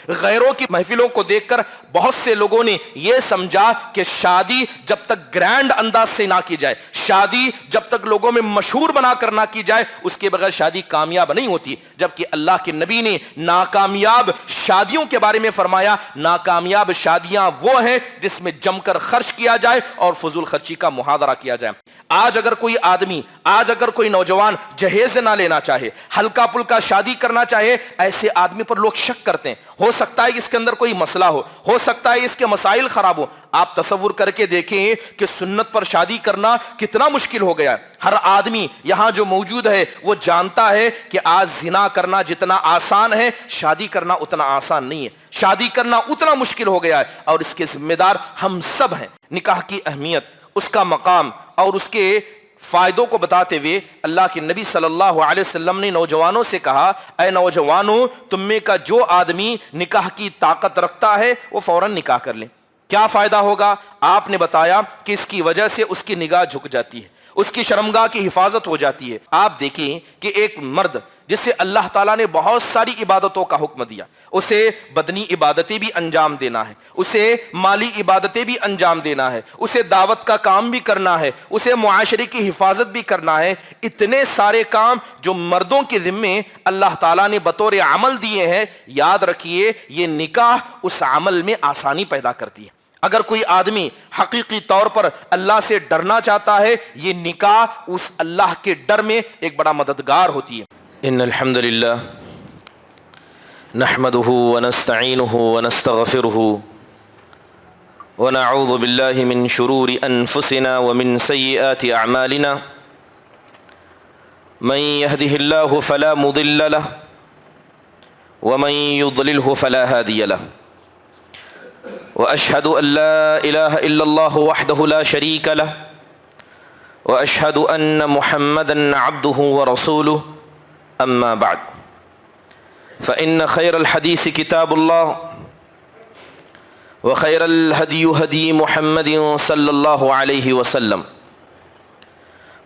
غیروں کی محفلوں کو دیکھ کر بہت سے لوگوں نے یہ سمجھا کہ شادی جب تک گرینڈ انداز سے نہ کی جائے، شادی جب تک لوگوں میں مشہور بنا کر نہ کی جائے، اس کے بغیر شادی کامیاب نہیں ہوتی، جبکہ اللہ کے نبی نے ناکامیاب شادیوں کے بارے میں فرمایا ناکامیاب شادیاں وہ ہیں جس میں جم کر خرچ کیا جائے اور فضول خرچی کا محاذرہ کیا جائے۔ آج اگر کوئی آدمی، آج اگر کوئی نوجوان جہیز نہ لینا چاہے، ہلکا پلکا شادی کرنا چاہے، ایسے آدمی پر لوگ شک کرتے ہیں، ہو سکتا ہے اس کے اندر کوئی مسئلہ ہو سکتا ہے اس کے مسائل خراب ہو۔ آپ تصور کر کے دیکھیں کہ سنت پر شادی کرنا کتنا مشکل ہو گیا ہے۔ ہر آدمی یہاں جو موجود ہے وہ جانتا ہے کہ آج زنا کرنا جتنا آسان ہے، شادی کرنا اتنا آسان نہیں ہے، شادی کرنا اتنا مشکل ہو گیا ہے، اور اس کے ذمہ دار ہم سب ہیں۔ نکاح کی اہمیت، اس کا مقام اور اس کے فائدوں کو بتاتے ہوئے اللہ کے نبی صلی اللہ علیہ وسلم نے نوجوانوں سے کہا، اے نوجوانوں، تم میں کا جو آدمی نکاح کی طاقت رکھتا ہے وہ فوراً نکاح کر لیں۔ کیا فائدہ ہوگا؟ آپ نے بتایا کہ اس کی وجہ سے اس کی نگاہ جھک جاتی ہے، اس کی شرمگاہ کی حفاظت ہو جاتی ہے۔ آپ دیکھیں کہ ایک مرد جسے اللہ تعالیٰ نے بہت ساری عبادتوں کا حکم دیا، اسے بدنی عبادتیں بھی انجام دینا ہے، اسے مالی عبادتیں بھی انجام دینا ہے، اسے دعوت کا کام بھی کرنا ہے، اسے معاشرے کی حفاظت بھی کرنا ہے، اتنے سارے کام جو مردوں کے ذمے اللہ تعالیٰ نے بطور عمل دیے ہیں۔ یاد رکھیے یہ نکاح اس عمل میں آسانی پیدا کرتی ہے۔ اگر کوئی آدمی حقیقی طور پر اللہ سے ڈرنا چاہتا ہے، یہ نکاح اس اللہ کے ڈر میں ایک بڑا مددگار ہوتی ہے۔ ان الحمد للہ نحمده ونستعینه ونستغفره ونعوذ باللہ من شرور انفسنا ومن سیئات اعمالنا من يهده الله فلا مضل له ومن يضلله فلا هادي له واشهد ان لا اله الا الله وحده لا شريك له واشهد ان محمدا عبده ورسوله اما بعد فان خير الحديث كتاب الله وخير الهدي هدي محمد صلى الله عليه وسلم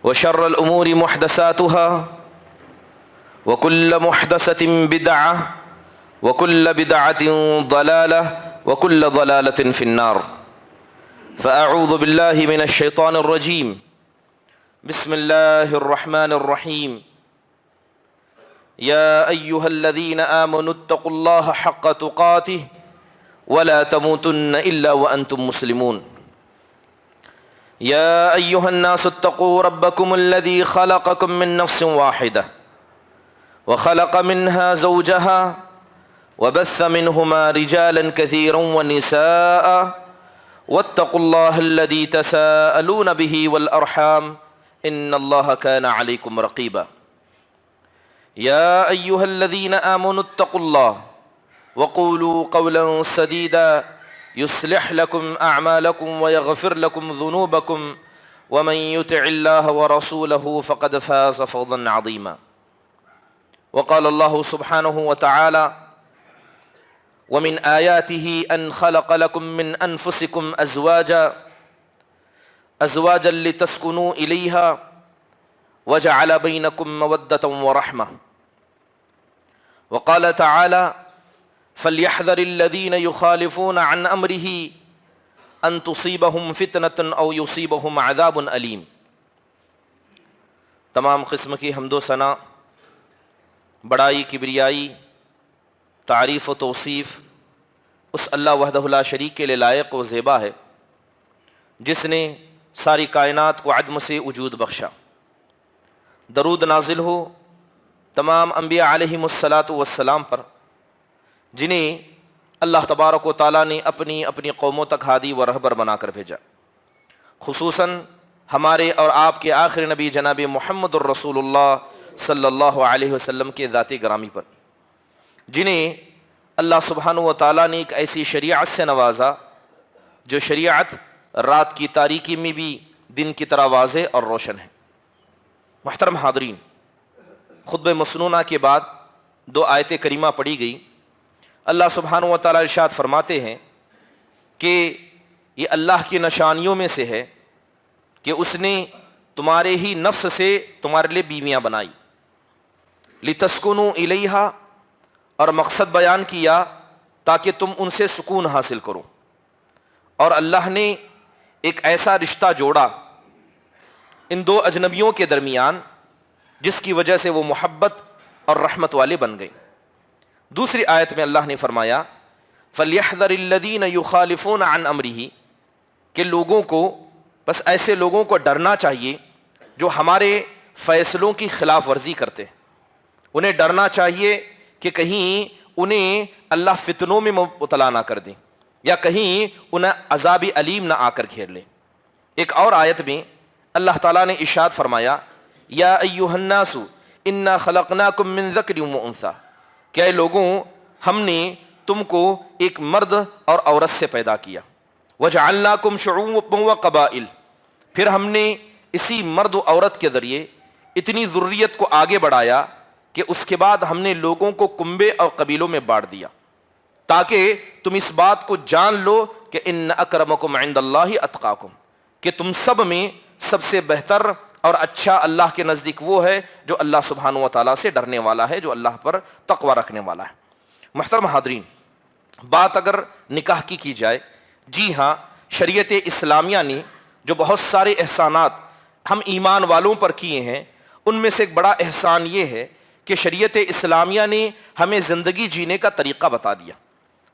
وشر الامور محدثاتها وكل محدثة بدعة وكل بدعة ضلالة وكل ضلالة في النار فأعوذ بالله من الشيطان الرجيم بسم الله الرحمن الرحيم يا أيها الذين آمنوا اتقوا الله حق تقاته ولا تموتن إلا وأنتم مسلمون يا أيها الناس اتقوا ربكم الذي خلقكم من نفس واحدة وخلق منها زوجها وبث منهما رجالا كثيرا ونساء واتقوا الله الذي تساءلون به والأرحام إن الله كان عليكم رقيبا يا أيها الذين آمنوا اتقوا الله وقولوا قولا سديدا يصلح لكم أعمالكم ويغفر لكم ذنوبكم ومن يطع الله ورسوله فقد فاز فوزا عظيما وقال الله سبحانه وتعالى ومن آياته أن خلق لكم من أنفسكم أزواجا لتسكنوا إليها وجعل بينكم مودة ورحمة وقال تعالى فليحذر الذين يخالفون عن أمره أن تصيبهم فتنة أو يصيبهم عذاب أليم۔ تمام قسم کی حمد و ثنا، بڑائی، کبریائی، تعریف و توصیف اس اللہ وحدہ لا شریک کے لیے لائق و زیبا ہے جس نے ساری کائنات کو عدم سے وجود بخشا۔ درود نازل ہو تمام انبیاء علیہم الصلاۃ والسلام پر جنہیں اللہ تبارک و تعالیٰ نے اپنی قوموں تک ہادی و رہبر بنا کر بھیجا، خصوصاً ہمارے اور آپ کے آخری نبی جناب محمد الرسول اللہ صلی اللہ علیہ وسلم کے ذات گرامی پر، جنہیں اللہ سبحانہ و تعالیٰ نے ایک ایسی شریعت سے نوازا جو شریعت رات کی تاریکی میں بھی دن کی طرح واضح اور روشن ہے۔ محترم حاضرین، خطبہ مسنونہ کے بعد 2 آیتیں کریمہ پڑھی گئی۔ اللہ سبحانہ و تعالیٰ ارشاد فرماتے ہیں کہ یہ اللہ کی نشانیوں میں سے ہے کہ اس نے تمہارے ہی نفس سے تمہارے لیے بیویاں بنائی، لتسکنوا الیہا، اور مقصد بیان کیا تاکہ تم ان سے سکون حاصل کرو۔ اور اللہ نے ایک ایسا رشتہ جوڑا ان دو اجنبیوں کے درمیان جس کی وجہ سے وہ محبت اور رحمت والے بن گئے۔ دوسری آیت میں اللہ نے فرمایا فَلْيَحْذَرِ الَّذِينَ يُخَالِفُونَ عَنْ أَمْرِهِ، کہ لوگوں کو، بس ایسے لوگوں کو ڈرنا چاہیے جو ہمارے فیصلوں کی خلاف ورزی کرتے ہیں۔ انہیں ڈرنا چاہیے کہ کہیں انہیں اللہ فتنوں میں مبتلا نہ کر دیں یا کہیں انہیں عذاب علیم نہ آ کر گھیر لے۔ ایک اور آیت میں اللہ تعالیٰ نے ارشاد فرمایا یا ایھا الناس انا خلقناکم من ذکر و انثی، کہ اے لوگوں ہم نے تم کو ایک مرد اور عورت سے پیدا کیا، وجعلناکم شعوبا وقبائل، پھر ہم نے اسی مرد و عورت کے ذریعے اتنی ذریت کو آگے بڑھایا کہ اس کے بعد ہم نے لوگوں کو کنبے اور قبیلوں میں بانٹ دیا تاکہ تم اس بات کو جان لو کہ ان اکرمکم عند اللہ اتقاکم، کہ تم سب میں سب سے بہتر اور اچھا اللہ کے نزدیک وہ ہے جو اللہ سبحانہ و تعالیٰ سے ڈرنے والا ہے، جو اللہ پر تقوی رکھنے والا ہے۔ محترم حاضرین، بات اگر نکاح کی جائے، جی ہاں، شریعت اسلامیہ نے جو بہت سارے احسانات ہم ایمان والوں پر کیے ہیں، ان میں سے ایک بڑا احسان یہ ہے کہ شریعت اسلامیہ نے ہمیں زندگی جینے کا طریقہ بتا دیا۔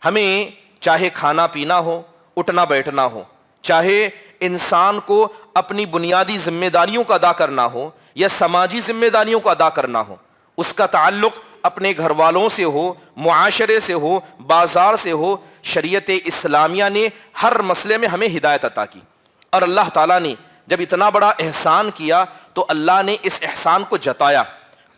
ہمیں چاہے کھانا پینا ہو، اٹھنا بیٹھنا ہو، چاہے انسان کو اپنی بنیادی ذمہ داریوں کا ادا کرنا ہو یا سماجی ذمہ داریوں کو ادا کرنا ہو، اس کا تعلق اپنے گھر والوں سے ہو، معاشرے سے ہو، بازار سے ہو، شریعت اسلامیہ نے ہر مسئلے میں ہمیں ہدایت عطا کی۔ اور اللہ تعالیٰ نے جب اتنا بڑا احسان کیا تو اللہ نے اس احسان کو جتایا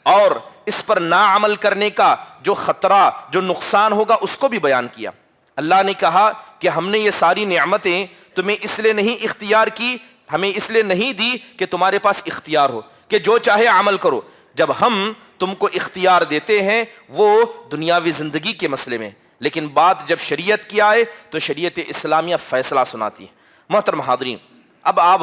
اور اس پر نہ عمل کرنے کا جو خطرہ، جو نقصان ہوگا، اس کو بھی بیان کیا۔ اللہ نے کہا کہ ہم نے یہ ساری نعمتیں تمہیں اس لیے نہیں اختیار کی، ہمیں اس لیے نہیں دی کہ تمہارے پاس اختیار ہو کہ جو چاہے عمل کرو۔ جب ہم تم کو اختیار دیتے ہیں وہ دنیاوی زندگی کے مسئلے میں، لیکن بات جب شریعت کی آئے تو شریعت اسلامیہ فیصلہ سناتی ہے۔ محترم حاضرین، اب آپ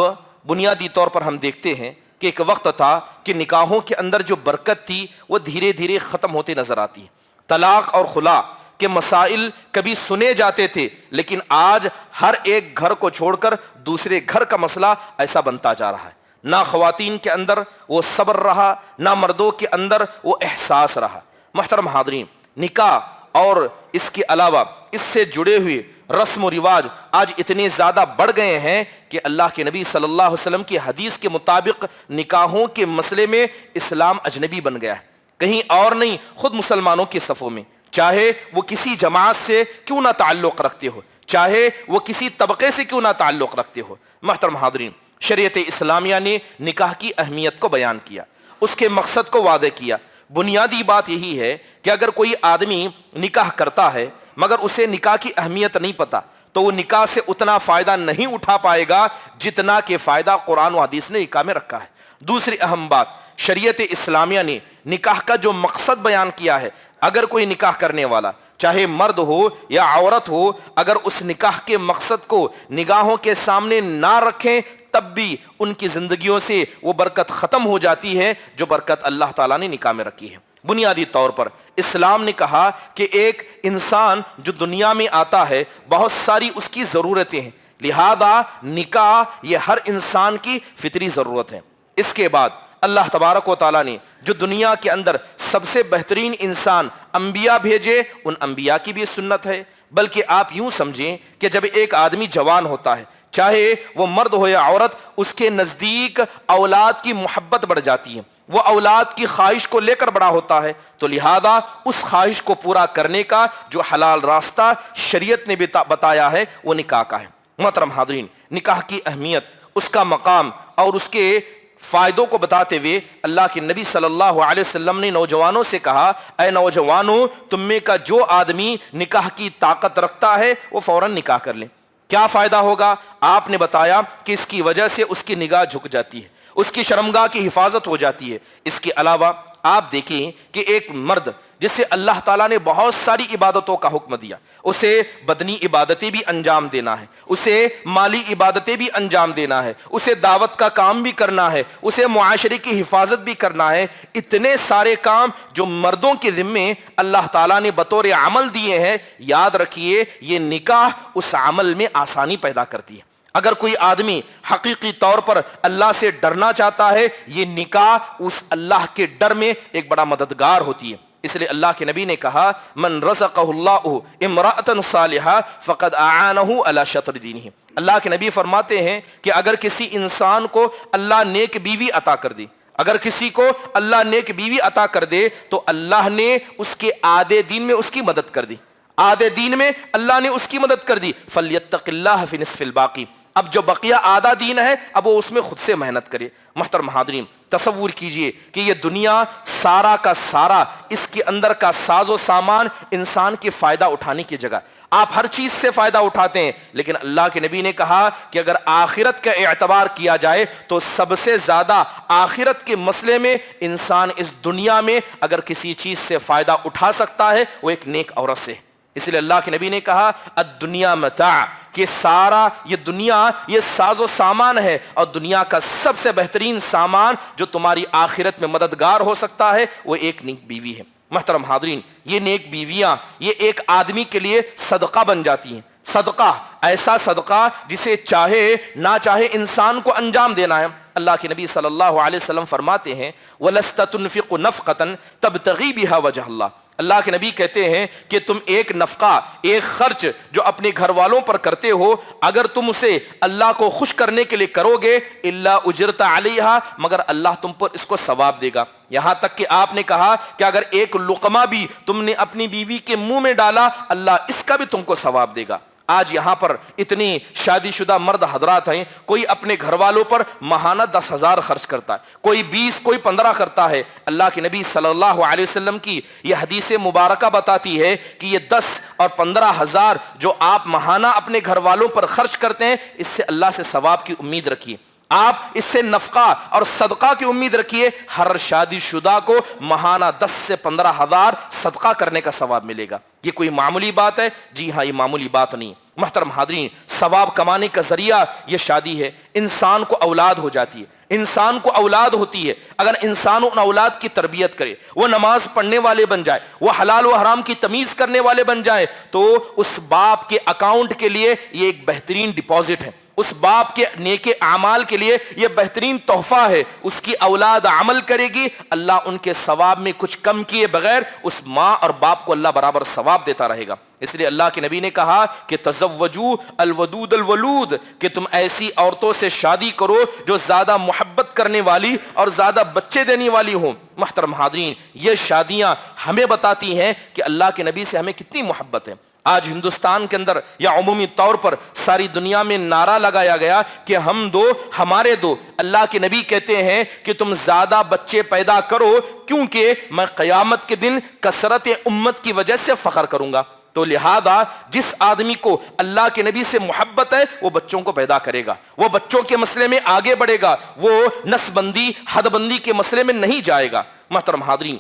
بنیادی طور پر ہم دیکھتے ہیں کہ ایک وقت تھا کہ نکاحوں کے اندر جو برکت تھی وہ دھیرے دھیرے ختم ہوتے نظر آتی ہے۔ طلاق اور خلا کے مسائل کبھی سنے جاتے تھے، لیکن آج ہر ایک گھر کو چھوڑ کر دوسرے گھر کا مسئلہ ایسا بنتا جا رہا ہے۔ نہ خواتین کے اندر وہ صبر رہا، نہ مردوں کے اندر وہ احساس رہا۔ محترم حاضرین، نکاح اور اس کے علاوہ اس سے جڑے ہوئے رسم و رواج آج اتنے زیادہ بڑھ گئے ہیں کہ اللہ کے نبی صلی اللہ علیہ وسلم کی حدیث کے مطابق نکاحوں کے مسئلے میں اسلام اجنبی بن گیا ہے، کہیں اور نہیں، خود مسلمانوں کے صفوں میں، چاہے وہ کسی جماعت سے کیوں نہ تعلق رکھتے ہو، چاہے وہ کسی طبقے سے کیوں نہ تعلق رکھتے ہو۔ محترم حاضرین، شریعت اسلامیہ نے نکاح کی اہمیت کو بیان کیا، اس کے مقصد کو واضح کیا۔ بنیادی بات یہی ہے کہ اگر کوئی آدمی نکاح کرتا ہے مگر اسے نکاح کی اہمیت نہیں پتا تو وہ نکاح سے اتنا فائدہ نہیں اٹھا پائے گا جتنا کہ فائدہ قرآن و حدیث نے نکاح میں رکھا ہے۔ دوسری اہم بات، شریعت اسلامیہ نے نکاح کا جو مقصد بیان کیا ہے، اگر کوئی نکاح کرنے والا چاہے مرد ہو یا عورت ہو، اگر اس نکاح کے مقصد کو نگاہوں کے سامنے نہ رکھیں تب بھی ان کی زندگیوں سے وہ برکت ختم ہو جاتی ہے جو برکت اللہ تعالیٰ نے نکاح میں رکھی ہے۔ بنیادی طور پر اسلام نے کہا کہ ایک انسان جو دنیا میں آتا ہے بہت ساری اس کی ضرورتیں ہیں، لہذا نکاح یہ ہر انسان کی فطری ضرورت ہے۔ اس کے بعد اللہ تبارک و تعالیٰ نے جو دنیا کے اندر سب سے بہترین انسان انبیاء بھیجے، ان انبیاء کی بھی سنت ہے۔ بلکہ آپ یوں سمجھیں کہ جب ایک آدمی جوان ہوتا ہے، چاہے وہ مرد ہو یا عورت، اس کے نزدیک اولاد کی محبت بڑھ جاتی ہے، وہ اولاد کی خواہش کو لے کر بڑا ہوتا ہے، تو لہذا اس خواہش کو پورا کرنے کا جو حلال راستہ شریعت نے بتایا ہے وہ نکاح کا ہے۔ محترم حاضرین، نکاح کی اہمیت، اس کا مقام اور اس کے فائدوں کو بتاتے ہوئے اللہ کے نبی صلی اللہ علیہ وسلم نے نوجوانوں سے کہا، اے نوجوانوں، تم میں کا جو آدمی نکاح کی طاقت رکھتا ہے وہ فوراً نکاح کر لیں۔ کیا فائدہ ہوگا؟ آپ نے بتایا کہ اس کی وجہ سے اس کی نگاہ جھک جاتی ہے، اس کی شرمگاہ کی حفاظت ہو جاتی ہے۔ اس کے علاوہ آپ دیکھیں کہ ایک مرد جسے اللہ تعالیٰ نے بہت ساری عبادتوں کا حکم دیا، اسے بدنی عبادتیں بھی انجام دینا ہے، اسے مالی عبادتیں بھی انجام دینا ہے، اسے دعوت کا کام بھی کرنا ہے، اسے معاشرے کی حفاظت بھی کرنا ہے، اتنے سارے کام جو مردوں کے ذمے اللہ تعالیٰ نے بطور عمل دیے ہیں، یاد رکھیے یہ نکاح اس عمل میں آسانی پیدا کرتی ہے۔ اگر کوئی آدمی حقیقی طور پر اللہ سے ڈرنا چاہتا ہے، یہ نکاح اس اللہ کے ڈر میں ایک بڑا مددگار ہوتی ہے۔ اس لیے اللہ کے نبی نے کہا من رزقہ اللہ امرأۃ صالحہ فقد اعانہ علی شطر دینہ۔ اللہ کے نبی فرماتے ہیں کہ اگر کسی انسان کو اللہ نیک بیوی عطا کر دی، اگر کسی کو اللہ نیک بیوی عطا کر دے تو اللہ نے اس کے آدھے دین میں اس کی مدد کر دی، آدھے دین میں اللہ نے اس کی مدد کر دی۔ فلیتق اللہ فی نصف الباقی، اب جو بقیہ آدھا دین ہے اب وہ اس میں خود سے محنت کرے۔ محترم حاضرین، تصور کیجئے کہ یہ دنیا سارا کا سارا، اس کے اندر کا ساز و سامان انسان کے فائدہ اٹھانے کی جگہ، آپ ہر چیز سے فائدہ اٹھاتے ہیں، لیکن اللہ کے نبی نے کہا کہ اگر آخرت کا اعتبار کیا جائے تو سب سے زیادہ آخرت کے مسئلے میں انسان اس دنیا میں اگر کسی چیز سے فائدہ اٹھا سکتا ہے وہ ایک نیک عورت سے۔ اس لیے اللہ کے نبی نے کہا الدنیا متاع، کہ سارا یہ دنیا یہ ساز و سامان ہے، اور دنیا کا سب سے بہترین سامان جو تمہاری آخرت میں مددگار ہو سکتا ہے وہ ایک نیک بیوی ہے۔ محترم حاضرین، یہ نیک بیویاں یہ ایک آدمی کے لیے صدقہ بن جاتی ہیں، صدقہ، ایسا صدقہ جسے چاہے نہ چاہے انسان کو انجام دینا ہے۔ اللہ کے نبی صلی اللہ علیہ وسلم فرماتے ہیں وَلَسْتَ تُنْفِقُ نَفْقَةً تَبْتَغِي بِهَا وَجْهَ اللَّهِ، اللہ کے نبی کہتے ہیں کہ تم ایک نفقہ، ایک خرچ جو اپنے گھر والوں پر کرتے ہو، اگر تم اسے اللہ کو خوش کرنے کے لیے کرو گے الا اجرت علیہا، مگر اللہ تم پر اس کو ثواب دے گا۔ یہاں تک کہ آپ نے کہا کہ اگر ایک لقمہ بھی تم نے اپنی بیوی کے منہ میں ڈالا اللہ اس کا بھی تم کو ثواب دے گا۔ آج یہاں پر اتنی شادی شدہ مرد حضرات ہیں، کوئی اپنے گھر والوں پر ماہانہ 10,000 خرچ کرتا ہے، کوئی 20 کوئی 15 کرتا ہے۔ اللہ کے نبی صلی اللہ علیہ وسلم کی یہ حدیث مبارکہ بتاتی ہے کہ یہ 10 اور 15,000 جو آپ ماہانہ اپنے گھر والوں پر خرچ کرتے ہیں، اس سے اللہ سے ثواب کی امید رکھیے، آپ اس سے نفقہ اور صدقہ کی امید رکھیے۔ ہر شادی شدہ کو ماہانہ 10 سے 15,000 صدقہ کرنے کا ثواب ملے گا۔ یہ کوئی معمولی بات ہے؟ جی ہاں، یہ معمولی بات نہیں۔ محترم حاضرین، ثواب کمانے کا ذریعہ یہ شادی ہے۔ انسان کو اولاد ہو جاتی ہے، انسان کو اولاد ہوتی ہے، اگر انسان ان اولاد کی تربیت کرے، وہ نماز پڑھنے والے بن جائے، وہ حلال و حرام کی تمیز کرنے والے بن جائے، تو اس باپ کے اکاؤنٹ کے لیے یہ ایک بہترین ڈپازٹ ہے، اس باپ کے نیک اعمال کے لیے یہ بہترین تحفہ ہے۔ اس کی اولاد عمل کرے گی، اللہ ان کے ثواب میں کچھ کم کیے بغیر اس ماں اور باپ کو اللہ برابر ثواب دیتا رہے گا۔ اس لیے اللہ کے نبی نے کہا کہ تزوجوا الودود الولود، کہ تم ایسی عورتوں سے شادی کرو جو زیادہ محبت کرنے والی اور زیادہ بچے دینے والی ہوں۔ محترم حاضرین، یہ شادیاں ہمیں بتاتی ہیں کہ اللہ کے نبی سے ہمیں کتنی محبت ہے۔ آج ہندوستان کے اندر یا عمومی طور پر ساری دنیا میں نعرہ لگایا گیا کہ ہم دو ہمارے دو۔ اللہ کے نبی کہتے ہیں کہ تم زیادہ بچے پیدا کرو، کیونکہ میں قیامت کے دن کثرت امت کی وجہ سے فخر کروں گا۔ تو لہذا جس آدمی کو اللہ کے نبی سے محبت ہے وہ بچوں کو پیدا کرے گا، وہ بچوں کے مسئلے میں آگے بڑھے گا، وہ نسل بندی حد بندی کے مسئلے میں نہیں جائے گا۔ محترم حاضرین،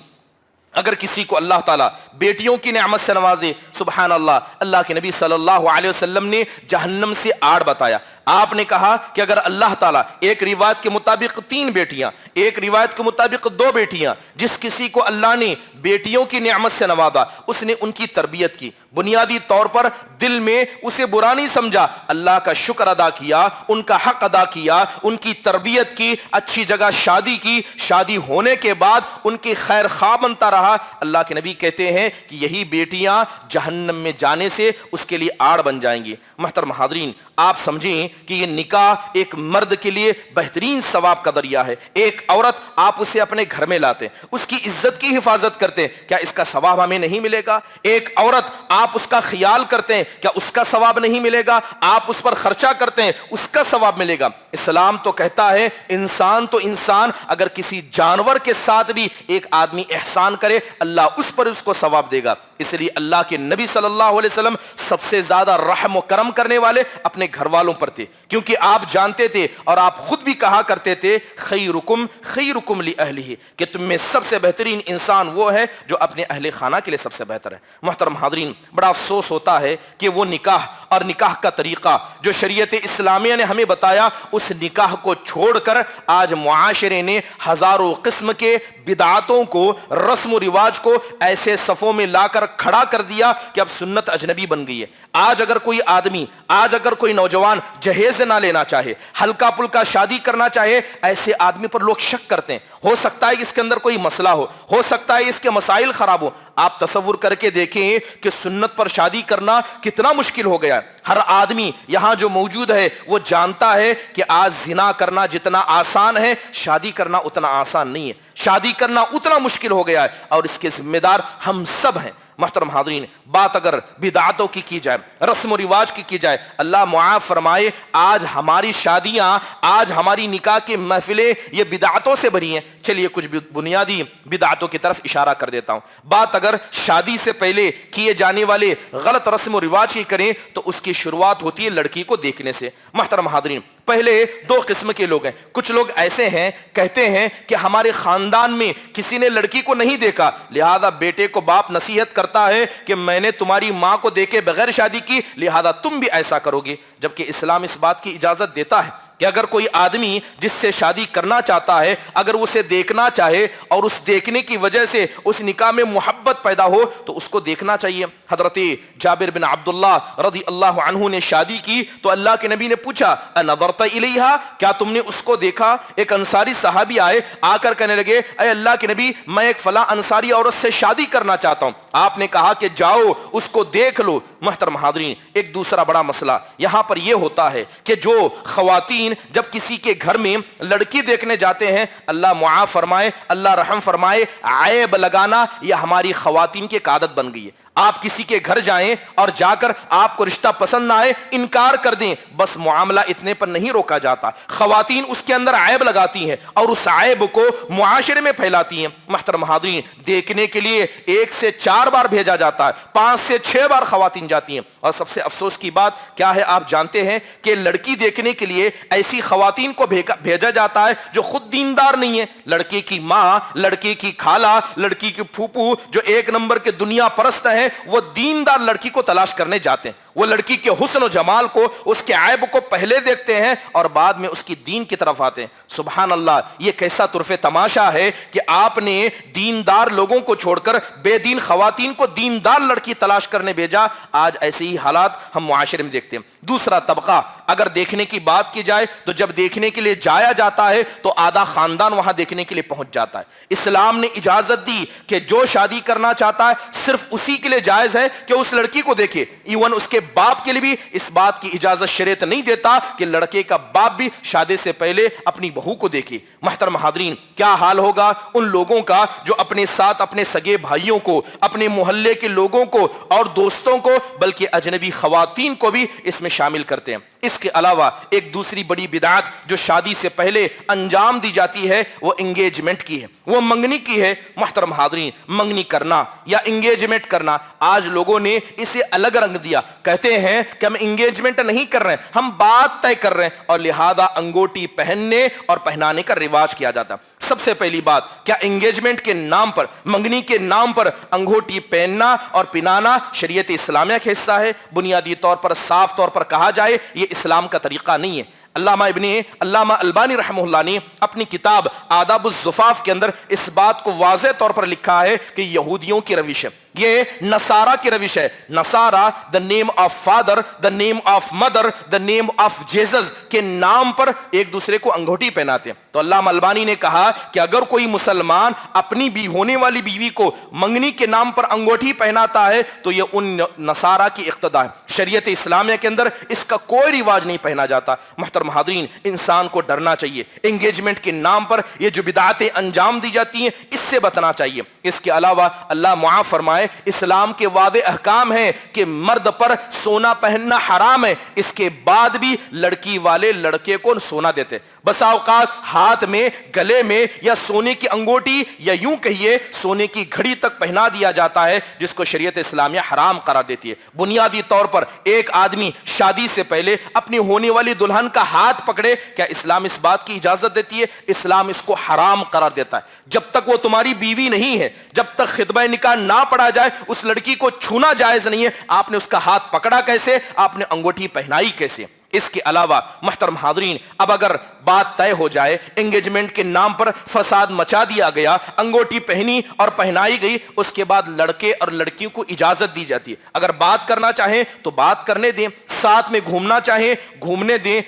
اگر کسی کو اللہ تعالیٰ بیٹیوں کی نعمت سے نوازے، سبحان اللہ، اللہ کے نبی صلی اللہ علیہ وسلم نے جہنم سے آڑ بتایا۔ آپ نے کہا کہ اگر اللہ تعالیٰ ایک روایت کے مطابق 3 بیٹیاں، ایک روایت کے مطابق 2 بیٹیاں، جس کسی کو اللہ نے بیٹیوں کی نعمت سے نوازا، اس نے ان کی تربیت کی، بنیادی طور پر دل میں اسے برا نہیں سمجھا، اللہ کا شکر ادا کیا، ان کا حق ادا کیا، ان کی تربیت کی، اچھی جگہ شادی کی، شادی ہونے کے بعد ان کی خیر خواہ بنتا رہا، اللہ کے نبی کہتے ہیں کہ یہی بیٹیاں جہنم میں جانے سے اس کے لیے آڑ بن جائیں گی۔ محترم حاضرین، آپ سمجھیں کہ یہ نکاح ایک مرد کے لیے بہترین ثواب کا ذریعہ ہے۔ ایک عورت آپ اسے اپنے گھر میں لاتے ہیں، اس کی عزت کی حفاظت کرتے ہیں، کیا اس کا ثواب ہمیں نہیں ملے گا؟ ایک عورت آپ اس کا خیال کرتے ہیں، کیا اس کا ثواب نہیں ملے گا؟ آپ اس پر خرچہ کرتے ہیں، اس کا ثواب ملے گا۔ اسلام تو کہتا ہے انسان تو انسان، اگر کسی جانور کے ساتھ بھی ایک آدمی احسان کرے اللہ اس پر اس کو ثواب دے گا۔ اس لیے اللہ کے نبی صلی اللہ علیہ وسلم سب سے زیادہ رحم و کرم کرنے والے اپنے گھر والوں پر تھے، کیونکہ آپ جانتے تھے اور آپ خود بھی کہا کرتے تھے خیرکم خیرکم لأہلہ، کہ تم میں سب سے بہترین انسان وہ ہے جو اپنے اہل خانہ کے لیے سب سے بہتر ہے۔ محترم حاضرین، بڑا افسوس ہوتا ہے کہ وہ نکاح اور نکاح کا طریقہ جو شریعت اسلامیہ نے ہمیں بتایا، اس نکاح کو چھوڑ کر آج معاشرے نے ہزاروں قسم کے بدعاتوں کو، رسم و رواج کو ایسے صفوں میں لا کر کھڑا کر دیا کہ اب سنت اجنبی بن گئی ہے۔ آج اگر کوئی آدمی، آج اگر کوئی نوجوان جہیز نہ لینا چاہے، ہلکا پلکا شادی کرنا چاہے، ایسے آدمی پر لوگ شک کرتے ہیں، ہو سکتا ہے اس کے اندر کوئی مسئلہ ہو سکتا ہے اس کے مسائل خراب ہو۔ آپ تصور کر کے دیکھیں کہ سنت پر شادی کرنا کتنا مشکل ہو گیا ہے۔ ہر آدمی یہاں جو موجود ہے وہ جانتا ہے کہ آج زنا کرنا جتنا آسان ہے، شادی کرنا اتنا آسان نہیں ہے، شادی کرنا اتنا مشکل ہو گیا ہے، اور اس کے ذمہ دار ہم سب ہیں۔ محترم حاضرین، بات اگر بدعاتوں کی جائے، رسم و رواج کی جائے، اللہ معاف فرمائے، آج ہماری شادیاں، آج ہماری نکاح کی محفلیں یہ بدعاتوں سے بھری ہیں۔ چلیے کچھ بنیادی بدعاتوں کی طرف اشارہ کر دیتا ہوں۔ بات اگر شادی سے پہلے کیے جانے والے غلط رسم و رواج کی کریں تو اس کی شروعات ہوتی ہے لڑکی کو دیکھنے سے۔ محترم حاضرین، پہلے دو قسم کے لوگ ہیں۔ کچھ لوگ ایسے ہیں، کہتے ہیں کہ ہمارے خاندان میں کسی نے لڑکی کو نہیں دیکھا، لہذا بیٹے کو باپ نصیحت کرتا ہے کہ میں نے تمہاری ماں کو دیکھے بغیر شادی کی، لہذا تم بھی ایسا کرو گے، جبکہ اسلام اس بات کی اجازت دیتا ہے کہ اگر کوئی آدمی جس سے شادی کرنا چاہتا ہے، اگر اسے دیکھنا چاہے اور اس دیکھنے کی وجہ سے اس نکاح میں محبت پیدا ہو تو اس کو دیکھنا چاہیے۔ حضرت جابر بن عبداللہ رضی اللہ عنہ نے شادی کی تو اللہ کے نبی نے پوچھا انظرت الیہا، کیا تم نے اس کو دیکھا؟ ایک انصاری صحابی آئے، آ کر کہنے لگے اے اللہ کے نبی، میں ایک فلاں انصاری عورت سے شادی کرنا چاہتا ہوں۔ آپ نے کہا کہ جاؤ اس کو دیکھ لو۔ محترم حاضرین، ایک دوسرا بڑا مسئلہ یہاں پر یہ ہوتا ہے کہ جو خواتین جب کسی کے گھر میں لڑکی دیکھنے جاتے ہیں، اللہ معاف فرمائے، اللہ رحم فرمائے، عیب لگانا یہ ہماری خواتین کی ایک عادت بن گئی ہے۔ آپ کسی کے گھر جائیں اور جا کر آپ کو رشتہ پسند نہ آئے، انکار کر دیں، بس معاملہ اتنے پر نہیں روکا جاتا، خواتین اس کے اندر عیب لگاتی ہیں اور اس عیب کو معاشرے میں پھیلاتی ہیں۔ محترم حاضرین، دیکھنے کے لیے 1 سے 4 بار بھیجا جاتا ہے، 5 سے 6 بار خواتین جاتی ہیں، اور سب سے افسوس کی بات کیا ہے آپ جانتے ہیں کہ لڑکی دیکھنے کے لیے ایسی خواتین کو بھیجا جاتا ہے جو خود دیندار نہیں ہے۔ لڑکی کی ماں، لڑکی کی خالہ، لڑکی کی پھوپھو جو ایک نمبر کے دنیا پرست ہیں، وہ دیندار لڑکی کو تلاش کرنے جاتے ہیں۔ وہ لڑکی کے حسن و جمال کو، اس کے عیب کو پہلے دیکھتے ہیں اور بعد میں اس کی دین کی طرف آتے ہیں۔ سبحان اللہ، یہ کیسا طرف تماشا ہے کہ آپ نے دیندار لوگوں کو چھوڑ کر بے دین خواتین کو دیندار لڑکی تلاش کرنے بھیجا۔ آج ایسے ہی حالات ہم معاشرے میں دیکھتے ہیں۔ دوسرا طبقہ، اگر دیکھنے کی بات کی جائے تو جب دیکھنے کے لیے جایا جاتا ہے تو آدھا خاندان وہاں دیکھنے کے لیے پہنچ جاتا ہے۔ اسلام نے اجازت دی کہ جو شادی کرنا چاہتا ہے صرف اسی کے لیے جائز ہے کہ اس لڑکی کو دیکھے، ایون اس کے باپ کے لیے بھی اس بات کی اجازت شریعت نہیں دیتا کہ لڑکے کا باپ بھی شادی سے پہلے اپنی بہو کو دیکھے۔ محترم حاضرین، کیا حال ہوگا ان لوگوں کا جو اپنے ساتھ اپنے سگے بھائیوں کو، اپنے محلے کے لوگوں کو اور دوستوں کو، بلکہ اجنبی خواتین کو بھی اس میں شامل کرتے ہیں۔ اس کے علاوہ ایک دوسری بڑی بدعت جو شادی سے پہلے انجام دی جاتی ہے وہ انگیجمنٹ کی ہے، وہ منگنی کی ہے۔ محترم حاضرین، منگنی کرنا یا انگیجمنٹ کرنا، آج لوگوں نے اسے الگ رنگ دیا، کہتے ہیں کہ ہم انگیجمنٹ نہیں کر رہے ہیں، ہم بات طے کر رہے ہیں، اور لہذا انگوٹی پہننے اور پہنانے کا رواج کیا جاتا ہے۔ سب سے پہلی بات، کیا انگیجمنٹ کے نام پر، منگنی کے نام پر انگوٹی پہننا اور پہنانا شریعت اسلامیہ کا حصہ ہے؟ بنیادی طور پر صاف طور پر کہا جائے یہ اسلام کا طریقہ نہیں ہے۔ علامہ البانی رحمہ اللہ نے اپنی کتاب آداب الزفاف کے اندر اس بات کو واضح طور پر لکھا ہے کہ یہودیوں کی روش ہے، یہ نصارہ کی روش ہے۔ نصارہ the name of father, the name of mother, the name of Jesus کے نام پر ایک دوسرے کو انگوٹی پہناتے ہیں۔ تو علامہ البانی نے کہا کہ اگر کوئی مسلمان اپنی ہونے والی بیوی کو منگنی کے نام پر انگوٹھی پہناتا ہے تو یہ ان نصارہ کی اقتدا ہے۔ شریعت اسلامیہ کے اندر اس کا کوئی رواج نہیں پہنا جاتا۔ محترم حاضرین، انسان کو ڈرنا چاہیے، انگیجمنٹ کے نام پر یہ جو بدعتیں انجام دی جاتی ہیں اس سے بچنا چاہیے۔ اس کے علاوہ اللہ معاف فرمائے، اسلام کے واضح احکام ہیں کہ مرد پر سونا پہننا حرام ہے، اس کے بعد بھی لڑکی والے لڑکے کو سونا دیتے، بسا اوقات ہاتھ میں، گلے میں، یا سونے کی انگوٹی یا یوں کہیے سونے کی گھڑی تک پہنا دیا جاتا ہے، جس کو شریعت اسلامیہ حرام قرار دیتی ہے۔ بنیادی طور پر ایک آدمی شادی سے پہلے اپنی ہونے والی دلہن کا ہاتھ پکڑے، کیا اسلام اس بات کی اجازت دیتی ہے؟ اسلام اس کو حرام قرار دیتا ہے۔ جب تک وہ تمہاری بیوی نہیں ہے، جب تک خطبہ نکاح نہ پڑھا جائے، اس لڑکی کو چھونا جائز نہیں ہے۔ آپ نے اس کا ہاتھ پکڑا کیسے؟ آپ نے انگوٹھی پہنائی کیسے؟ اس کے علاوہ محترم حاضرین، اب اگر بات طے ہو جائے، انگیجمنٹ کے نام پر فساد مچا دیا گیا، انگوٹھی پہنی اور پہنائی گئی، اس کے بعد لڑکے اور لڑکیوں کو اجازت دی جاتی ہے، اگر بات کرنا چاہیں تو بات کرنے دیں، ساتھ میں گھومنا چاہیں گھومنے دیں۔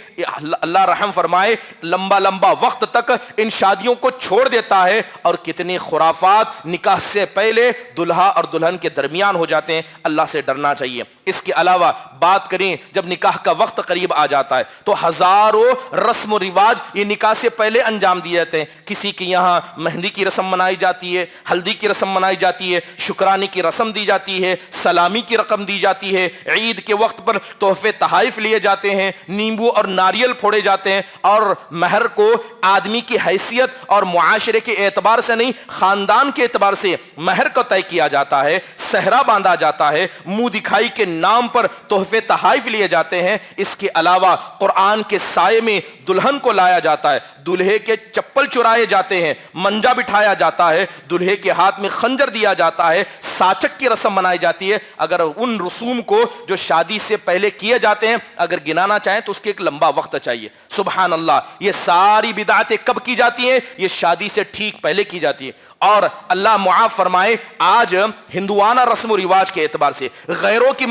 اللہ رحم فرمائے، لمبا لمبا وقت تک ان شادیوں کو چھوڑ دیتا ہے، اور کتنے خرافات نکاح سے پہلے دلہا اور دلہن کے درمیان ہو جاتے ہیں۔ اللہ سے ڈرنا چاہیے۔ اس کے علاوہ بات کریں، جب نکاح کا وقت قریب آ جاتا ہے تو ہزاروں رسم و رواج یہ نکاح سے پہلے انجام دیے جاتے ہیں۔ کسی کے یہاں مہندی کی رسم منائی جاتی ہے، ہلدی کی رسم منائی جاتی ہے، شکرانے کی رسم دی جاتی ہے، سلامی کی رقم دی جاتی ہے، عید کے وقت پر تحفے تحائف لیے جاتے ہیں، نیمبو اور ناریل پھوڑے جاتے ہیں، اور مہر کو آدمی کی حیثیت اور معاشرے کے اعتبار سے نہیں، خاندان کے اعتبار سے مہر کو طے کیا جاتا ہے، صحرا باندھا جاتا ہے، منہ دکھائی کے نام پر تحفے تحائف لیے جاتے ہیں۔ اس کے علاوہ قرآن کے سائے میں دلہن کو لایا جاتا ہے، دلہے کے چپل چرائے جاتے ہیں، منجا بٹھایا جاتا ہے، دلہے کے ہاتھ میں خنجر دیا جاتا ہے، ساچک کی رسم منائی جاتی ہے۔ اگر ان رسوم کو جو شادی سے پہلے کیے جاتے ہیں اگر گنانا چاہیں تو اس کے ایک لمبا وقت چاہیے۔ سبحان اللہ، یہ ساری بدعتیں کب کی جاتی ہیں؟ یہ شادی سے ٹھیک پہلے کی جاتی ہے۔ اور اللہ معاف فرمائے، آج ہندوانہ رسم و رواج کے اعتبار سے غیروں کی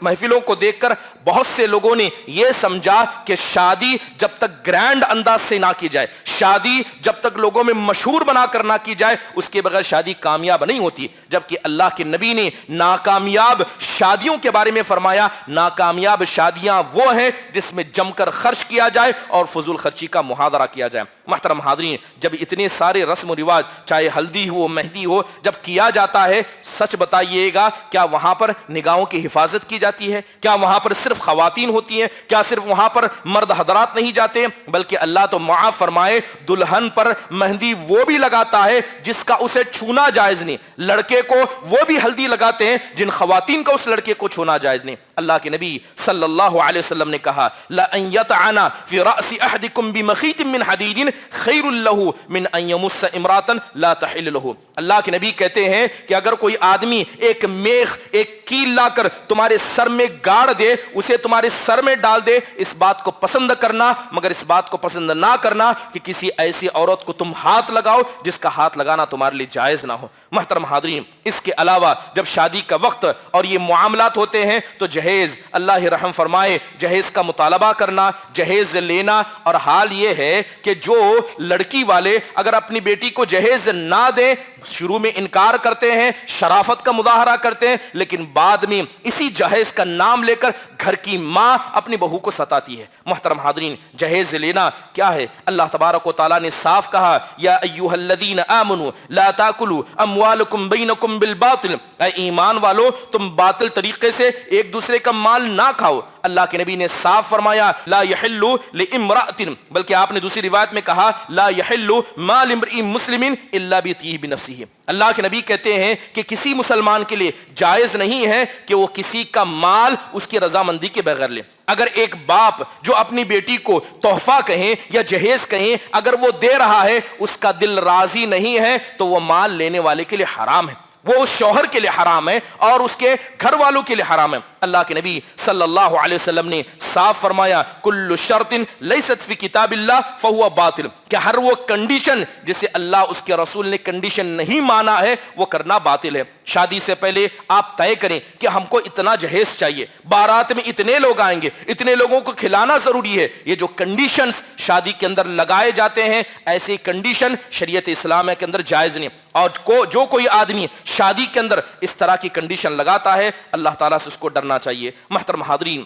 محفلوں کو دیکھ کر بہت سے لوگوں نے یہ سمجھا کہ شادی جب تک گرینڈ انداز سے نہ کی جائے، شادی جب تک لوگوں میں مشہور بنا کر نہ کی جائے، اس کے بغیر شادی کامیاب نہیں ہوتی۔ جبکہ اللہ کے نبی نے ناکامیاب شادیوں کے بارے میں فرمایا، ناکامیاب شادیاں وہ ہیں جس میں جم کر خرچ کیا جائے اور فضول خرچی کا محاذرہ کیا جائے۔ محترم حاضرین، جب اتنے سارے رسم و رواج، چاہے ہلدی ہو، مہندی ہو، جب کیا جاتا ہے، سچ بتائیے گا کیا وہاں پر نگاہوں کی حفاظت کی جاتی ہے؟ کیا وہاں پر صرف خواتین ہوتی ہیں؟ کیا صرف وہاں پر مرد حضرات نہیں جاتے؟ بلکہ اللہ تو معاف فرمائے، دلہن پر مہندی وہ بھی لگاتا ہے جس کا اسے چھونا جائز نہیں، لڑکے کو وہ بھی ہلدی لگاتے ہیں جن خواتین کا اس لڑکے کو چھونا جائز نہیں۔ اللہ کے نبی صلی اللہ علیہ وسلم نے کہا، لَأَن يَطْعَنَ فِي رَأْسِ أَحَدِكُمْ بِمَخِيطٍ مِّنْ حَدِيدٍ خَيْرٌ لَهُ مِنْ أَن يَمُسَّ امْرَأَةً لَا تَحِلُّ لَهُ۔ اللہ کے نبی کہتے ہیں کہ اگر کوئی آدمی ایک میخ، ایک کیل لا کر تمہارے سر میں گاڑ دے، اسے تمہارے سر میں ڈال دے، اس بات کو پسند کرنا، مگر اس بات کو پسند نہ کرنا کہ کسی ایسی عورت کو تم ہاتھ لگاؤ جس کا ہاتھ لگانا تمہارے لیے جائز نہ ہو۔ محترم حاضرین، اس کے علاوہ جب شادی کا وقت اور یہ معاملات ہوتے ہیں تو جہیز، اللہ رحم فرمائے، جہیز کا مطالبہ کرنا، جہیز لینا، اور حال یہ ہے کہ جو لڑکی والے اگر اپنی بیٹی کو جہیز نہ دیں، شروع میں انکار کرتے ہیں، شرافت کا مظاہرہ کرتے ہیں، لیکن بعد میں اسی جہیز کا نام لے کر گھر کی ماں اپنی بہو کو ستاتی ہے۔ محترم حاضرین، جہیز لینا کیا ہے؟ اللہ تبارک و تعالیٰ نے صاف کہا، یا ایھا الذین آمنوا لا تاکلوا اموالکم بینکم بالباطل، اے ایمان والو تم باطل طریقے سے ایک دوسرے کا مال نہ کھاؤ۔ اللہ کے نبی نے صاف فرمایا، لا یحل لامرأۃ، بلکہ آپ نے دوسری روایت میں کہا، لا یحل مال امرئ مسلم الا بطیب بنفسہ۔ اللہ کے نبی کہتے ہیں کہ کسی مسلمان کے لیے جائز نہیں ہے کہ وہ کسی کا مال اس کی رضامندی کے بغیر لے۔ اگر ایک باپ جو اپنی بیٹی کو تحفہ کہیں یا جہیز کہیں، اگر وہ دے رہا ہے، اس کا دل راضی نہیں ہے، تو وہ مال لینے والے کے لیے حرام ہے، وہ اس شوہر کے لیے حرام ہے اور اس کے گھر والوں کے لیے حرام ہے۔ اللہ کے نبی صلی اللہ علیہ وسلم نے صاف فرمایا، کل شرط لیست فی کتاب اللہ فہو باطل، کہ ہر وہ کنڈیشن جسے اللہ اس کے رسول نے کنڈیشن نہیں مانا ہے وہ کرنا باطل ہے۔ شادی سے پہلے آپ طے کریں کہ ہم کو اتنا جہیز چاہیے، بارات میں اتنے لوگ آئیں گے، اتنے لوگوں کو کھلانا ضروری ہے۔ یہ جو کنڈیشنز شادی کے اندر لگائے جاتے ہیں، ایسی کنڈیشن شریعت اسلام کے اندر جائز نہیں، اور جو کوئی آدمی شادی کے اندر اس طرح کی کنڈیشن لگاتا ہے، اللہ تعالیٰ سے اس کو ڈرنا چاہیے۔ محترم حاضرین،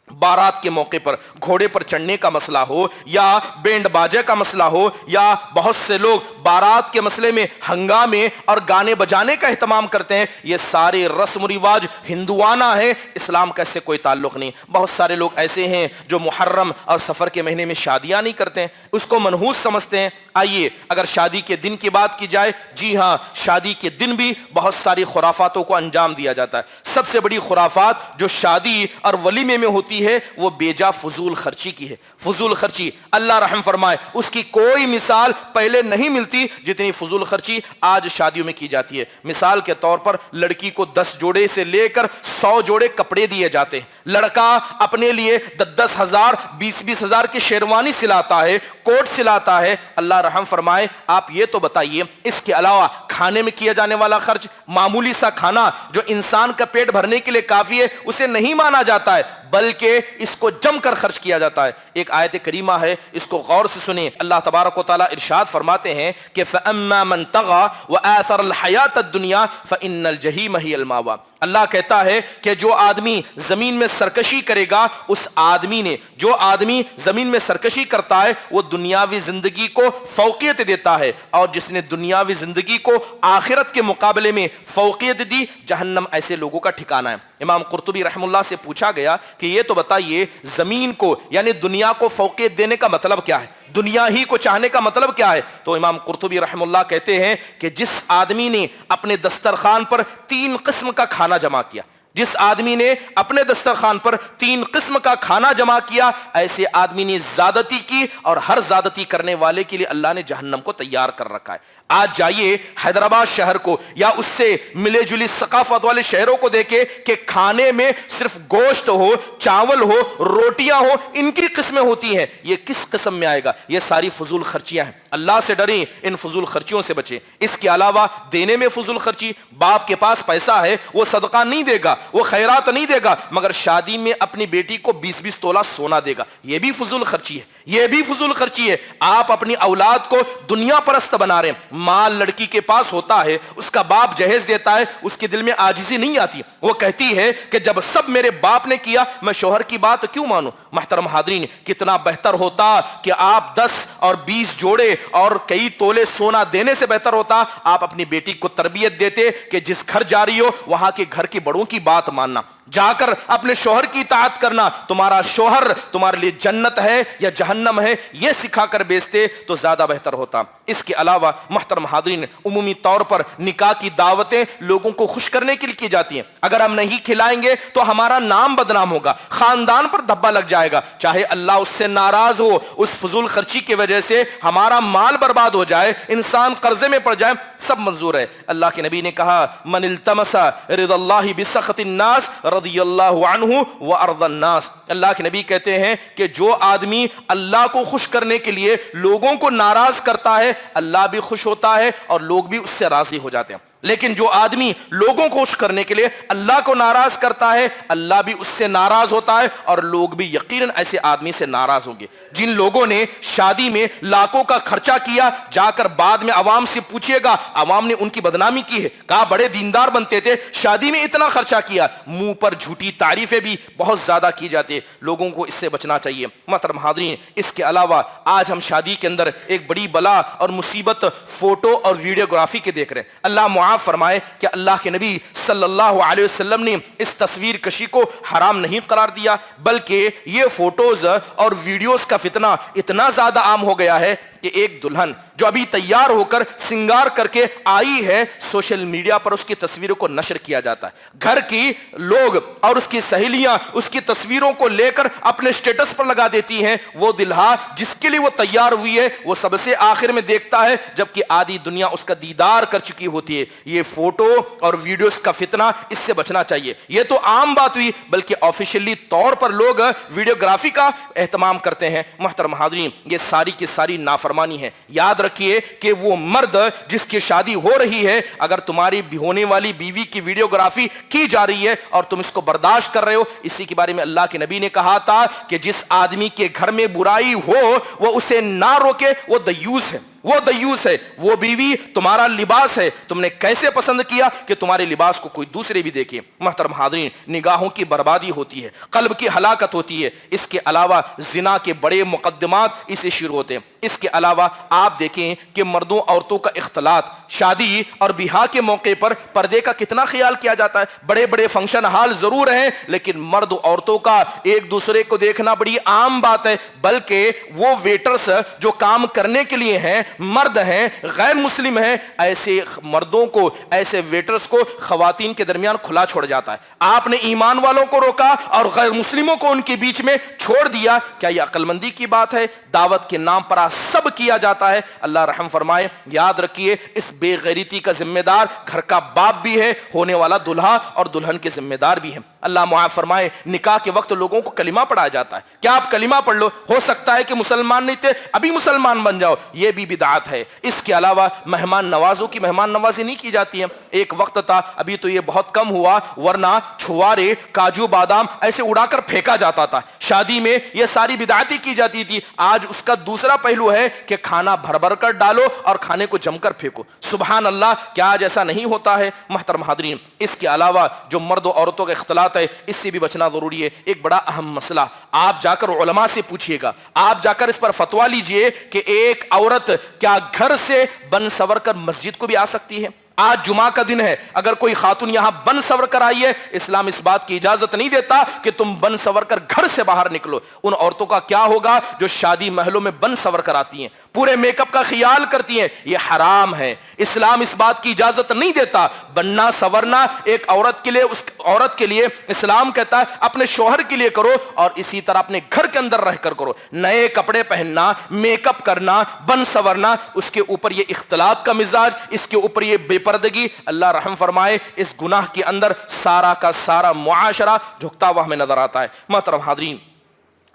بارات کے موقع پر گھوڑے پر چڑھنے کا مسئلہ ہو یا بینڈ باجے کا مسئلہ ہو یا بہت سے لوگ بارات کے مسئلے میں ہنگامے اور گانے بجانے کا اہتمام کرتے ہیں، یہ سارے رسم و رواج ہندوانہ ہیں، اسلام کا اس سے کوئی تعلق نہیں۔ بہت سارے لوگ ایسے ہیں جو محرم اور سفر کے مہینے میں شادیاں نہیں کرتے ہیں، اس کو منحوس سمجھتے ہیں۔ آئیے اگر شادی کے دن کی بات کی جائے، جی ہاں، شادی کے دن بھی بہت ساری خرافاتوں کو انجام دیا جاتا ہے۔ سب سے بڑی خرافات جو شادی اور ولیمے میں ہوتی ہے وہ بیجا فضول خرچی کی ہے۔ فضول خرچی، اللہ رحم فرمائے، اس کی کوئی مثال پہلے نہیں ملتی جتنی فضول خرچی آج شادیوں میں کی جاتی ہے۔ مثال کے طور پر لڑکی کو 10 جوڑے سے لے کر 100 جوڑے کپڑے دیے جاتے ہیں، لڑکا اپنے لیے 10,000 20,000 کی شیروانی سلاتا ہے، کوٹ سلاتا ہے۔ اللہ رحم فرمائے، آپ یہ تو بتائیے اس کے علاوہ کھانے میں کیا جانے والا خرچ، معمولی سا کھانا جو انسان کا پیٹ بھرنے کے لیے کافی ہے، اسے نہیں مانا جاتا ہے، بلکہ اس کو جم کر خرچ کیا جاتا ہے۔ ایک آیت کریمہ ہے، اس کو غور سے سنیں۔ اللہ تبارک و تعالیٰ ارشاد فرماتے ہیں کہ فَأَمَّا مَنْ طَغَى وَآثَرَ الْحَيَاةَ الدُّنْيَا فَإِنَّ الْجَحِيمَ هِيَ الْمَأْوَىٰ۔ اللہ کہتا ہے کہ جو آدمی زمین میں سرکشی کرے گا، اس آدمی نے، جو آدمی زمین میں سرکشی کرتا ہے وہ دنیاوی زندگی کو فوقیت دیتا ہے، اور جس نے دنیاوی زندگی کو آخرت کے مقابلے میں فوقیت دی، جہنم ایسے لوگوں کا ٹھکانہ ہے۔ امام قرطبی رحم اللہ سے پوچھا گیا کہ یہ تو بتائیے زمین کو یعنی دنیا کو فوقیت دینے کا مطلب کیا ہے، دنیا ہی کو چاہنے کا مطلب کیا ہے؟ تو امام قرطبی رحم اللہ کہتے ہیں کہ جس آدمی نے اپنے دسترخوان پر 3 قسم کا کھانا جمع کیا، جس آدمی نے اپنے دسترخوان پر 3 قسم کا کھانا جمع کیا، ایسے آدمی نے زیادتی کی، اور ہر زیادتی کرنے والے کے لیے اللہ نے جہنم کو تیار کر رکھا ہے۔ آج جائیے حیدرآباد شہر کو یا اس سے ملے جلی ثقافت والے شہروں کو دیکھے کہ کھانے میں صرف گوشت ہو، چاول ہو، روٹیاں ہو، ان کی قسمیں ہوتی ہیں۔ یہ کس قسم میں آئے گا؟ یہ ساری فضول خرچیاں ہیں۔ اللہ سے ڈریں، ان فضول خرچیوں سے بچیں۔ اس کے علاوہ دینے میں فضول خرچی، باپ کے پاس پیسہ ہے، وہ صدقہ نہیں دے گا، وہ خیرات نہیں دے گا، مگر شادی میں اپنی بیٹی کو 20 تولہ سونا دے گا، یہ بھی فضول خرچی ہے، یہ بھی فضول خرچی ہے۔ آپ اپنی اولاد کو دنیا پرست بنا رہے ہیں۔ مال لڑکی کے پاس ہوتا ہے، اس کا باپ جہیز دیتا ہے، اس کے دل میں عاجزی نہیں آتی، وہ کہتی ہے کہ جب سب میرے باپ نے کیا میں شوہر کی بات کیوں مانوں؟ محترم حاضرین، کتنا بہتر ہوتا کہ آپ 10 اور 20 جوڑے اور کئی تولے سونا دینے سے بہتر ہوتا آپ اپنی بیٹی کو تربیت دیتے کہ جس گھر جا رہی ہو وہاں کے گھر کے بڑوں کی بات ماننا، جا کر اپنے شوہر کی اطاعت کرنا، تمہارا شوہر تمہارے لیے جنت ہے یا جہنم ہے، یہ سکھا کر بیچتے تو زیادہ بہتر ہوتا۔ اس کے علاوہ محترم حاضرین، عمومی طور پر نکاح کی دعوتیں لوگوں کو خوش کرنے کے لیے کی جاتی ہیں۔ اگر ہم نہیں کھلائیں گے تو ہمارا نام بدنام ہوگا، خاندان پر دھبا لگ جائے گا، چاہے اللہ اس سے ناراض ہو، اس فضول خرچی کی وجہ سے ہمارا مال برباد ہو جائے، انسان قرضے میں پڑ جائے، سب منظور ہے۔ اللہ کے نبی نے کہا من التمس رضا اللہ بسخط الناس رضی اللہ عنہ وارضى الناس۔ اللہ کے نبی کہتے ہیں کہ جو آدمی اللہ کو خوش کرنے کے لیے لوگوں کو ناراض کرتا ہے، اللہ بھی خوش ہوتا ہے اور لوگ بھی اس سے راضی ہو جاتے ہیں۔ لیکن جو آدمی لوگوں کو خوش کرنے کے لیے اللہ کو ناراض کرتا ہے، اللہ بھی اس سے ناراض ہوتا ہے اور لوگ بھی یقیناً ایسے آدمی سے ناراض ہوں گے۔ جن لوگوں نے شادی میں لاکھوں کا خرچہ کیا، جا کر بعد میں عوام سے پوچھئے گا، عوام نے ان کی بدنامی کی ہے، کہا بڑے دیندار بنتے تھے، شادی میں اتنا خرچہ کیا، منہ پر جھوٹی تعریفیں بھی بہت زیادہ کی جاتی ہے۔ لوگوں کو اس سے بچنا چاہیے۔ محترم حاضرین، اس کے علاوہ آج ہم شادی کے اندر ایک بڑی بلا اور مصیبت فوٹو اور ویڈیوگرافی کے دیکھ رہے ہیں۔ اللہ معاف فرمائے کہ اللہ کے نبی صلی اللہ علیہ وسلم نے اس تصویر کشی کو حرام نہیں قرار دیا، بلکہ یہ فوٹوز اور ویڈیوز کا فتنہ اتنا زیادہ عام ہو گیا ہے کہ ایک دلہن جو ابھی تیار ہو کر سنگار کر کے آئی ہے، سوشل میڈیا پر اس کی تصویروں کو نشر کیا جاتا ہے۔ گھر کی لوگ اور اس کی سہیلیاں اس کی تصویروں کو لے کر اپنے سٹیٹس پر لگا دیتی ہیں۔ وہ دلہا جس کے لیے وہ تیار ہوئی ہے وہ سب سے آخر میں دیکھتا ہے، جبکہ آدھی دنیا اس کا دیدار کر چکی ہوتی ہے۔ یہ فوٹو اور ویڈیوز کا فتنہ، اس سے بچنا چاہیے۔ یہ تو عام بات ہوئی، بلکہ آفیشلی طور پر لوگ ویڈیوگرافی کا اہتمام کرتے ہیں۔ محترم حاضرین، یہ ساری کی ساری نافرمانی ہے۔ یاد رکھیے کہ وہ مرد جس کی شادی ہو رہی ہے، اگر تمہاری ہونے والی بیوی کی ویڈیوگرافی کی جا رہی ہے اور تم اس کو برداشت کر رہے ہو، اسی کے بارے میں اللہ کے نبی نے کہا تھا کہ جس آدمی کے گھر میں برائی ہو وہ اسے نہ روکے، وہ دیوس ہے۔ وہ دیوس ہے، وہ بیوی تمہارا لباس ہے، تم نے کیسے پسند کیا کہ تمہارے لباس کو کوئی دوسرے بھی دیکھے۔ محترم حاضرین، نگاہوں کی بربادی ہوتی ہے، قلب کی ہلاکت ہوتی ہے۔ اس کے علاوہ زنا کے بڑے مقدمات اسے شروع ہوتے ہیں۔ اس کے علاوہ آپ دیکھیں کہ مردوں عورتوں کا اختلاط، شادی اور بیاہ کے موقع پر پردے کا کتنا خیال کیا جاتا ہے۔ بڑے بڑے فنکشن ہال ضرور ہیں، لیکن مرد عورتوں کا ایک دوسرے کو دیکھنا بڑی عام بات ہے، بلکہ وہ ویٹرز جو کام کرنے کے لیے ہیں، مرد ہیں، غیر مسلم ہیں، ایسے مردوں کو، ایسے ویٹرز کو خواتین کے درمیان کھلا چھوڑ جاتا ہے۔ آپ نے ایمان والوں کو روکا اور غیر مسلموں کو ان کے بیچ میں چھوڑ دیا۔ کیا یہ عقل مندی کی بات ہے؟ دعوت کے نام پر سب کیا جاتا ہے۔ اللہ رحم فرمائے، یاد رکھیے اس بے غیرتی کا ذمہ دار گھر کا باپ بھی ہے، ہونے والا دلہا اور دلہن کے ذمہ دار بھی ہیں۔ اللہ معاف فرمائے، نکاح کے وقت لوگوں کو کلمہ پڑھایا جاتا ہے۔ کیا آپ کلمہ پڑھ لو، ہو سکتا ہے کہ مسلمان نہیں تھے ابھی مسلمان بن جاؤ، یہ بھی بدعت ہے۔ اس کے علاوہ مہمان نوازوں کی مہمان نوازی نہیں کی جاتی ہے۔ ایک وقت تھا، ابھی تو یہ بہت کم ہوا، ورنہ چھوارے، کاجو بادام ایسے اڑا کر پھینکا جاتا تھا۔ شادی میں یہ ساری بدعتیں کی جاتی تھی۔ آج اس کا دوسرا پہلو ہے کہ کھانا بھر بھر کر ڈالو اور کھانے کو جم کر پھینکو۔ سبحان اللہ، کیا آج ایسا نہیں ہوتا ہے؟ محترم حاضرین، اس کے علاوہ جو مرد و عورتوں کا اختلاط ہے، اس سے بھی بچنا ضروری ہے۔ ایک بڑا اہم مسئلہ، آپ جا کر علماء سے پوچھئے گا، آپ جا کر اس پر فتویٰ لیجئے کہ ایک عورت کیا گھر سے بن سور کر مسجد کو بھی آ سکتی ہے؟ آج جمعہ کا دن ہے، اگر کوئی خاتون یہاں بن سور کر آئی ہے، اسلام اس بات کی اجازت نہیں دیتا کہ تم بن سور کر گھر سے باہر نکلو۔ ان عورتوں کا کیا ہوگا جو شادی محلوں میں بن سور کر آتی ہیں، پورے میک اپ کا خیال کرتی ہیں؟ یہ حرام ہے، اسلام اس بات کی اجازت نہیں دیتا۔ بننا سورنا ایک عورت کے لیے، اس عورت کے لیے اسلام کہتا ہے اپنے شوہر کے لیے کرو، اور اسی طرح اپنے گھر کے اندر رہ کر کرو۔ نئے کپڑے پہننا، میک اپ کرنا، بن سورنا، اس کے اوپر یہ اختلاط کا مزاج، اس کے اوپر یہ بے پردگی، اللہ رحم فرمائے، اس گناہ کے اندر سارا کا سارا معاشرہ جھکتا ہوا ہمیں نظر آتا ہے۔ محترم حاضرین،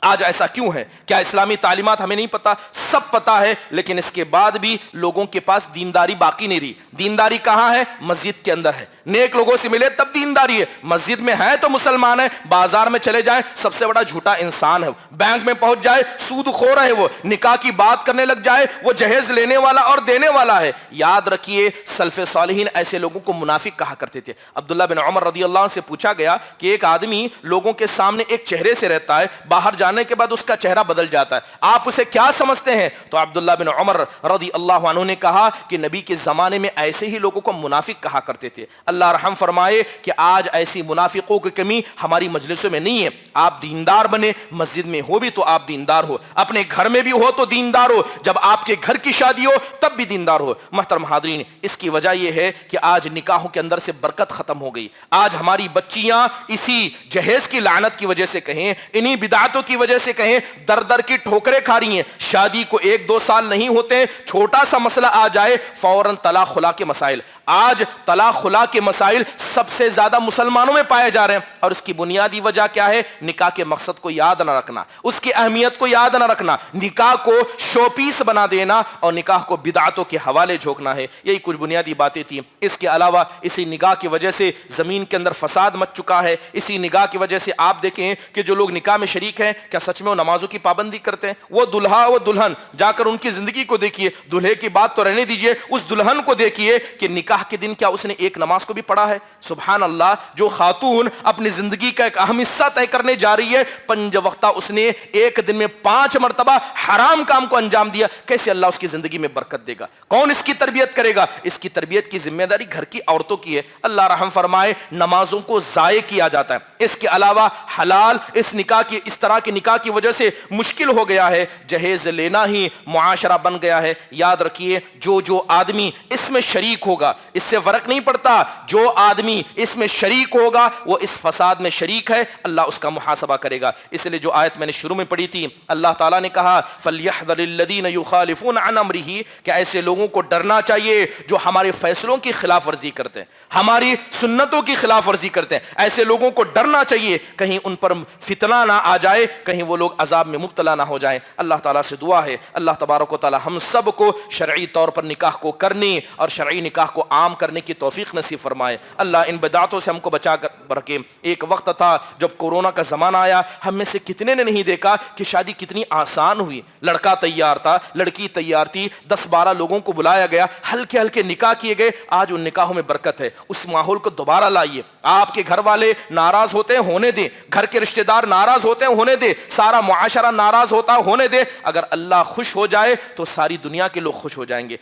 آج ایسا کیوں ہے؟ کیا اسلامی تعلیمات ہمیں نہیں پتا؟ سب پتا ہے، لیکن اس کے بعد بھی لوگوں کے پاس دینداری باقی نہیں رہی۔ دینداری کہاں ہے؟ مسجد کے اندر ہے۔ نیک لوگوں سے ملے تب دینداری ہے، مسجد میں ہے تو مسلمان ہے، بازار میں چلے جائیں سب سے بڑا جھوٹا انسان ہے، بینک میں پہنچ جائے سود خور ہے، وہ نکاح کی بات کرنے لگ جائے وہ جہیز لینے والا اور دینے والا ہے۔ یاد رکھیے، سلف صالحین ایسے لوگوں کو منافق کہا کرتے تھے۔ عبداللہ بن عمر رضی اللہ عنہ سے پوچھا گیا کہ ایک آدمی لوگوں کے سامنے ایک چہرے سے رہتا ہے، باہر جانے کے بعد اس کا چہرہ بدل جاتا ہے، آپ اسے کیا سمجھتے ہیں؟ تو عبداللہ بن عمر رضی اللہ عنہ نے کہا کہ نبی کے زمانے میں ایسے ہی لوگوں کو منافق کہا کرتے تھے۔ اللہ رحم فرمائے کہ آج ایسی منافقوں کی کمی ہماری مجلسوں میں نہیں ہے۔ آپ دیندار بنے، مسجد میں ہو بھی تو آپ دیندار ہو، اپنے گھر میں بھی ہو تو دیندار ہو، جب آپ کے گھر کی شادی ہو تب بھی دیندار ہو۔ محترم حاضرین، اس کی وجہ یہ ہے کہ آج نکاحوں کے اندر سے برکت ختم ہو گئی۔ آج ہماری بچیاں اسی جہیز کی لعنت کی وجہ سے کہیں، انہی بدعتوں کی وجہ سے کہیں، در در کی ٹھوکریں کھا رہی ہیں۔ شادی کو 1-2 سال نہیں ہوتے، چھوٹا سا مسئلہ آ جائے فوراً طلاق خلا کے مسائل۔ آج طلاق خلا کے مسائل سب سے زیادہ مسلمانوں میں پائے جا رہے ہیں، اور اس کی بنیادی وجہ کیا ہے؟ نکاح کے مقصد کو یاد نہ رکھنا، اس کی اہمیت کو یاد نہ رکھنا، نکاح کو شو پیس بنا دینا اور نکاح کو بدعتوں کے حوالے جھونکنا ہے۔ یہی کچھ بنیادی باتیں تھیں۔ اس کے علاوہ اسی نکاح کی وجہ سے زمین کے اندر فساد مچ چکا ہے۔ اسی نکاح کی وجہ سے آپ دیکھیں کہ جو لوگ نکاح میں شریک ہیں، کیا سچ میں وہ نمازوں کی پابندی کرتے ہیں؟ وہ دلہا وہ دلہن، جا کر ان کی زندگی کو دیکھیے، دلہے کی بات تو رہنے دیجئے، اس دلہن کو دیکھیے کہ نکاح کے دن کیا اس نے ایک نماز کو بھی پڑھا ہے؟ سبحان اللہ، جو خاتون اپنی زندگی کا ایک اہم حصہ طے کرنے جا رہی ہے، 5 وقتہ اس نے ایک دن میں 5 مرتبہ حرام کام کو انجام دیا، کیسے اللہ اس کی زندگی میں برکت دے گا؟ کون اس کی تربیت کرے گا؟ اس کی تربیت کی ذمہ داری گھر کی عورتوں کی ہے۔ اللہ رحم فرمائے، نمازوں کو ضائع کیا جاتا ہے۔ اس کے علاوہ حلال اس طرح کی نکاح کی وجہ سے مشکل ہو گیا ہے، جہیز لینا ہی معاشرہ بن گیا ہے۔ یاد رکھیے، جو آدمی اس میں شریک ہوگا، اس سے فرق نہیں پڑتا، جو آدمی اس میں شریک ہوگا وہ اس فساد میں شریک ہے، اللہ اس کا محاسبہ کرے گا۔ اس لیے جو آیت میں نے شروع میں پڑھی تھی، اللہ تعالیٰ نے کہا فَلْيَحْذَرِ الَّذِينَ يُخَالِفُونَ عَنْ أَمْرِهِ، کہ ایسے لوگوں کو ڈرنا چاہیے جو ہمارے فیصلوں کی خلاف ورزی کرتے ہیں، ہماری سنتوں کی خلاف ورزی کرتے ہیں۔ ایسے لوگوں کو ڈرنا چاہیے، کہیں ان پر فتنہ نہ آ جائے، کہیں وہ لوگ عذاب میں مبتلا نہ ہو جائیں۔ اللہ تعالیٰ سے دعا ہے اللہ تبارک و تعالیٰ ہم سب کو شرعی طور پر نکاح کو کرنے اور شرعی نکاح کو عام کرنے کی توفیق نصیب فرمائے. اللہ ان بدعتوں سے ہم کو بچا کر رکھے. ایک وقت تھا جب کورونا کا زمانہ آیا, ہم میں سے کتنے نے نہیں دیکھا کہ شادی کتنی آسان ہوئی. لڑکا تیار تھا, لڑکی تیار تھی, 10-12 لوگوں کو بلایا گیا, ہلکے ہلکے نکاح کیے گئے. آج ان نکاحوں میں برکت ہے. اس ماحول کو دوبارہ لائیے. آپ کے گھر والے ناراض ہوتے ہیں, ہونے دیں. گھر کے رشتہ دار ناراض ہوتے ہیں, ہونے دیں. سارا معاشرہ ناراض ہوتا ہے, ہونے دیں. اگر اللہ خوش ہو جائے تو ساری دنیا کے لوگ خوش ہو جائیں گے.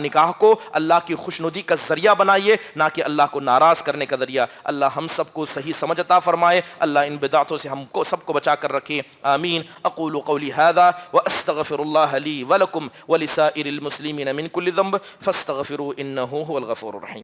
نکاح کو اللہ کی خوشنودی کا ذریعہ بنائیے, نہ کہ اللہ کو ناراض کرنے کا ذریعہ. اللہ ہم سب کو صحیح سمجھ عطا فرمائے. اللہ ان بدعتوں سے ہم کو سب کو بچا کر رکھے. آمین. اقول قولی هذا واستغفر الله لي ولكم ولسائر المسلمين من كل ذنب فاستغفروا انه هو الغفور الرحيم.